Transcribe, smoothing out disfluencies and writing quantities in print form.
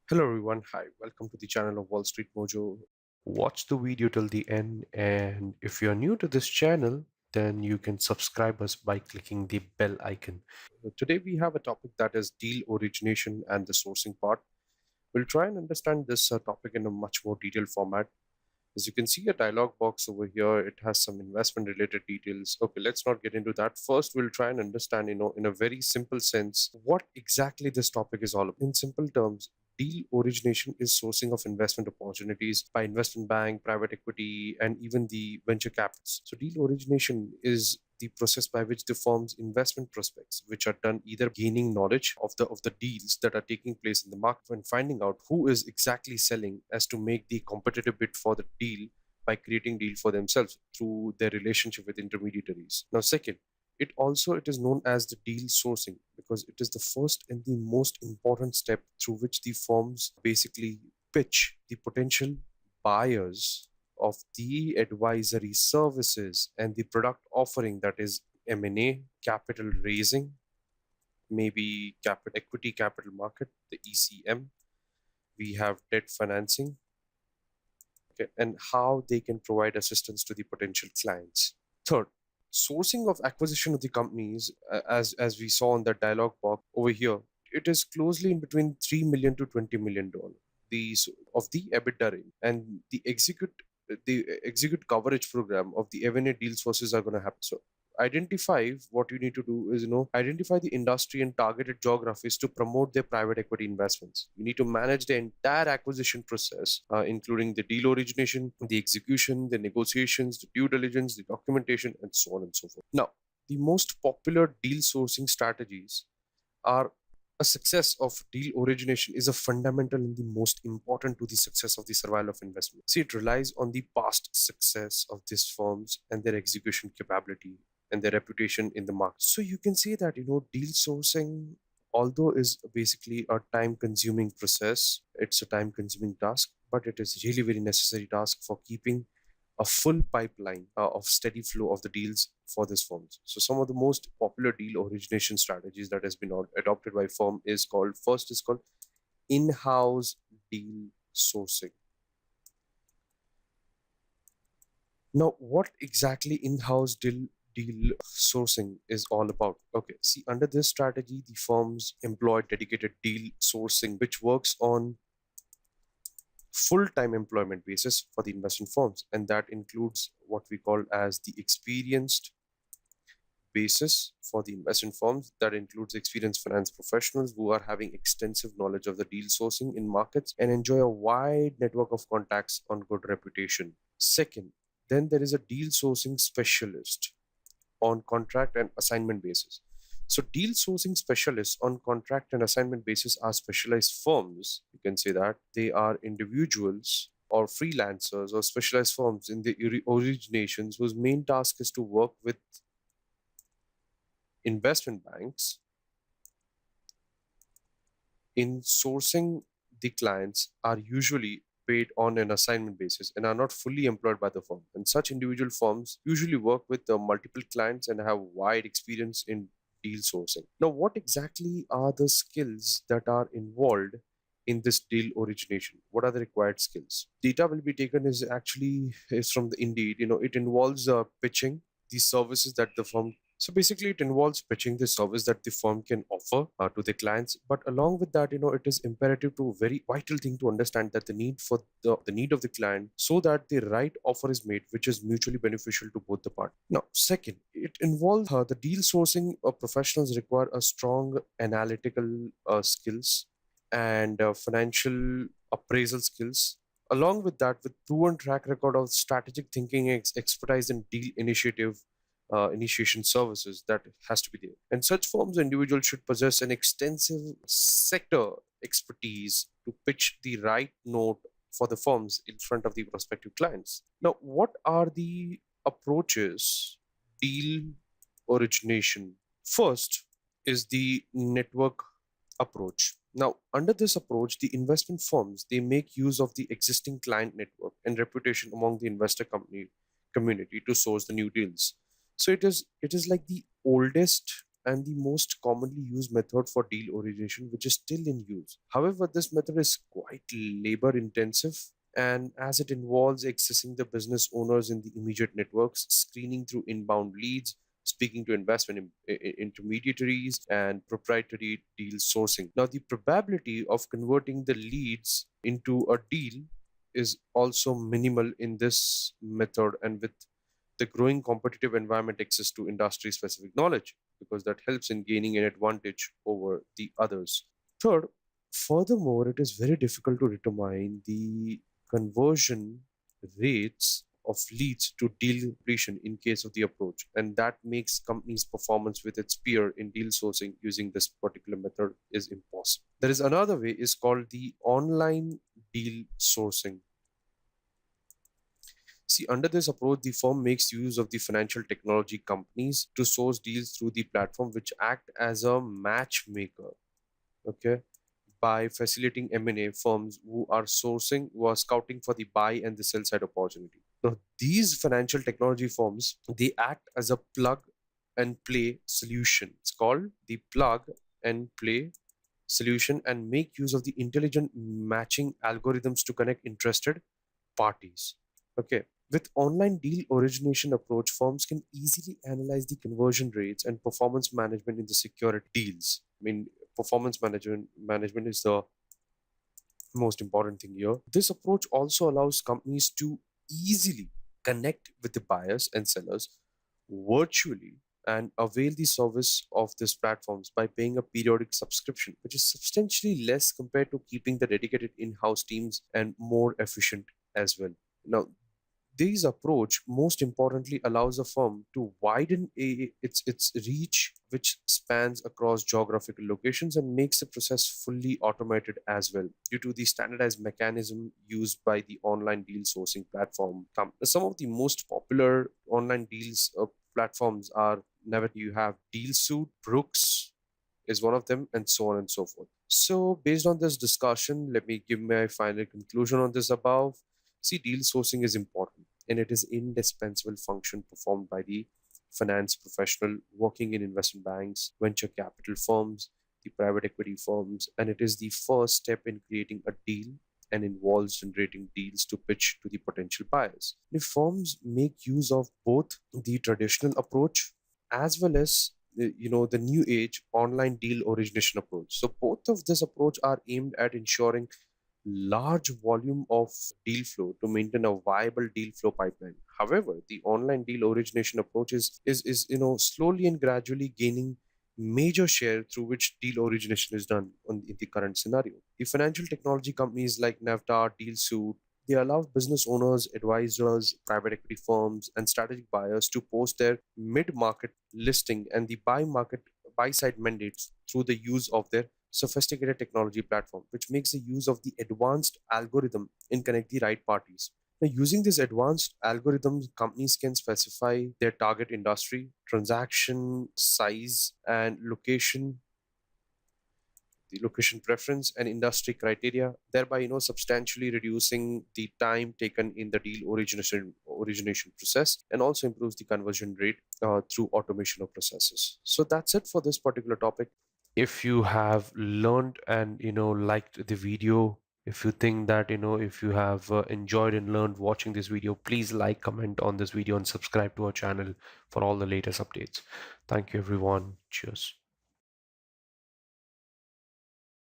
Hello everyone, hi, welcome to the channel of Wall Street Mojo. Watch the video till the end, and if you're new to this channel, then you can subscribe us by clicking the bell icon. Today we have a topic that is deal origination and the sourcing part. We'll try and understand this topic in a much more detailed format. As you can see a dialog box over here, it has some investment related details. Okay, let's not get into that. First, we'll try and understand, in a very simple sense, what exactly this topic is all about. In simple terms, deal origination is sourcing of investment opportunities by investment bank, private equity, and even the venture capitals. So deal origination is the process by which the firm's investment prospects, which are done either gaining knowledge of the deals that are taking place in the market and finding out who is exactly selling as to make the competitive bid for the deal by creating deal for themselves through their relationship with intermediaries. Now, second, it is known as the deal sourcing because it is the first and the most important step through which the firms basically pitch the potential buyers of the advisory services and the product offering, that is M&A, capital raising, maybe capital equity capital market, the ECM. We have debt financing, okay, and how they can provide assistance to the potential clients. Third, sourcing of acquisition of the companies, as we saw on that dialog box over here, it is closely in between 3 million to 20 million dollar of the EBITDA range, and the execute coverage program of the M&A deal sources are going to happen. So identify what you need to do is identify the industry and targeted geographies to promote their private equity investments. You need to manage the entire acquisition process, including the deal origination, the execution, the negotiations, the due diligence, the documentation, and so on and so forth. Now, the most popular deal sourcing strategies are a success of deal origination is a fundamental and the most important to the success of the survival of investment. See, it relies on the past success of these firms and their execution capability and their reputation in the market. So you can say that deal sourcing, although is basically a time consuming process, it's a time consuming task, but it is really very necessary task for keeping a full pipeline of steady flow of the deals for this firms. So some of the most popular deal origination strategies that has been adopted by firm is called in-house deal sourcing. Now, what exactly in-house deal sourcing is all about? Okay, see, under this strategy, the firms employ dedicated deal sourcing, which works on full-time employment basis for the investment firms, and that includes what we call as the experienced basis for the investment firms. That includes experienced finance professionals who are having extensive knowledge of the deal sourcing in markets and enjoy a wide network of contacts on good reputation. Second, then there is a deal sourcing specialist on contract and assignment basis. So deal sourcing specialists on contract and assignment basis are specialized firms. You can say that they are individuals or freelancers or specialized firms in the originations whose main task is to work with investment banks in sourcing. The clients are usually paid on an assignment basis and are not fully employed by the firm. And such individual firms usually work with multiple clients and have wide experience in deal sourcing. Now, what exactly are the skills that are involved in this deal origination? What are the required skills? Data will be taken is from the Indeed. It involves pitching the services that the firm. So basically, it involves pitching the service that the firm can offer to the clients. But along with that, it is imperative to very vital thing to understand that the need of the client, so that the right offer is made, which is mutually beneficial to both the parties. Now, second, it involves the deal sourcing professionals require a strong analytical skills and financial appraisal skills. Along with that, with proven track record of strategic thinking, expertise in deal initiation services, that has to be there. And such firms or individuals should possess an extensive sector expertise to pitch the right note for the firms in front of the prospective clients. Now, what are the approaches deal origination? First is the network approach. Now, under this approach, the investment firms, they make use of the existing client network and reputation among the investor community to source the new deals. So it is like the oldest and the most commonly used method for deal origination, which is still in use. However, this method is quite labor intensive, and as it involves accessing the business owners in the immediate networks, screening through inbound leads, speaking to investment intermediaries, and proprietary deal sourcing. Now, the probability of converting the leads into a deal is also minimal in this method, and with the growing competitive environment access to industry specific knowledge, because that helps in gaining an advantage over the others. Third, furthermore, it is very difficult to determine the conversion rates of leads to deal completion in case of the approach, and that makes companies' performance with its peer in deal sourcing using this particular method is impossible. There is another way is called the online deal sourcing. See, under this approach, the firm makes use of the financial technology companies to source deals through the platform, which act as a matchmaker. Okay, by facilitating M&A, firms who are scouting for the buy and the sell side opportunity. Now, these financial technology firms, they act as a plug and play solution. It's called the plug and play solution, and make use of the intelligent matching algorithms to connect interested parties. Okay. With online deal origination approach, firms can easily analyze the conversion rates and performance management in the secured deals. I mean, performance management is the most important thing here. This approach also allows companies to easily connect with the buyers and sellers virtually and avail the service of these platforms by paying a periodic subscription, which is substantially less compared to keeping the dedicated in-house teams and more efficient as well. Now, this approach, most importantly, allows a firm to widen its reach, which spans across geographical locations and makes the process fully automated as well, due to the standardized mechanism used by the online deal sourcing platform. Some of the most popular online deals platforms are Never you have DealSuit, Brooks is one of them, and so on and so forth. So, based on this discussion, let me give my final conclusion on this above. See, deal sourcing is important, and it is indispensable function performed by the finance professional working in investment banks, venture capital firms, the private equity firms, and it is the first step in creating a deal and involves generating deals to pitch to the potential buyers. The firms make use of both the traditional approach as well as the new age online deal origination approach. So both of this approach are aimed at ensuring large volume of deal flow to maintain a viable deal flow pipeline. However, the online deal origination approach is slowly and gradually gaining major share through which deal origination is done in the current scenario. The financial technology companies like Navta, DealSuit, they allow business owners, advisors, private equity firms, and strategic buyers to post their mid-market listing and the buy-side mandates through the use of their sophisticated technology platform, which makes the use of the advanced algorithm and connect the right parties. Now, using these advanced algorithms, companies can specify their target industry, transaction size, and location preference and industry criteria, thereby substantially reducing the time taken in the deal origination process, and also improves the conversion rate through automation of processes. So that's it for this particular topic. If you have learned and liked the video, if you think that if you have enjoyed and learned watching this video, please like, comment on this video, and subscribe to our channel for all the latest updates. Thank you everyone. Cheers.